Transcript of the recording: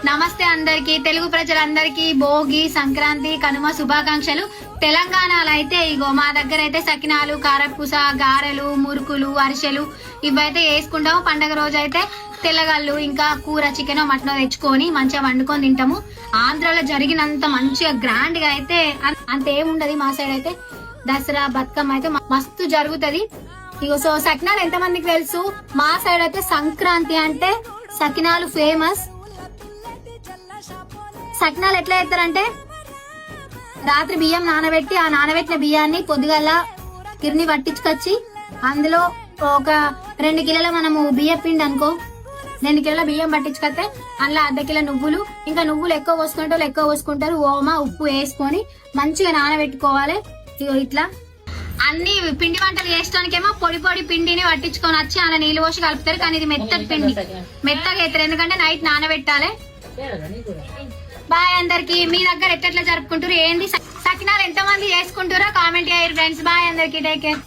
నమస్తే అందరికి తెలుగు ప్రజలందరికీ భోగి సంక్రాంతి కనుమ శుభాకాంక్షలు. తెలంగాణలో అయితే ఇగో మా దగ్గర అయితే సకినాలు కారపూస గారెలు మురుకులు అరిసెలు ఇవైతే వేసుకుంటాము. పండగ రోజు అయితే తెల్లగళ్ళు ఇంకా కూర చికెన్ మటన్ తెచ్చుకొని మంచిగా వండుకొని తింటాము. ఆంధ్రాలో జరిగినంత మంచిగా గ్రాండ్ గా అయితే అంత ఏముండదు. మా సైడ్ అయితే దసరా బతుకమ్మ అయితే మస్తు జరుగుతుంది. ఇగో సో సకినాలు ఎంత మందికి తెలుసు? మా సైడ్ అయితే సంక్రాంతి అంటే సకినాలు ఫేమస్. సకినాలు ఎట్లా చేస్తారంటే రాత్రి బియ్యం నానబెట్టి ఆ నానబెట్టిన బియ్యాన్ని పొద్దుగల కిర్ని పట్టించుకొచ్చి అందులో ఒక 2 కిలోల మనము బియ్యం పిండి అనుకో 2 కిలోల బియ్యం పట్టించుకొస్తే అందులో ½ కిలో నువ్వులు ఇంకా నువ్వులు ఎక్కువ పోసుకుంటారు ఎక్కువ పోసుకుంటారు ఓమా ఉప్పు వేసుకొని మంచిగా నానబెట్టుకోవాలి. ఇట్లా అన్ని పిండి వంటలు చేసడానికేమో పొడి పొడి పిండిని పట్టించుకొని వచ్చి అలా నీళ్ళు పోసి కలుపుతారు. కానీ ఇది మెత్తటి పిండి మెత్తగా అవుతారు ఎందుకంటే నైట్ నానబెట్టాలి. బాయ్ అందరికి. మీ దగ్గర ఎట్లా జరుపుకుంటారు ఏంది? సకినాలు ఎంత మంది చేసుకుంటారో కామెంట్ చేయండి ఫ్రెండ్స్. బాయ్ అందరికి. Take care.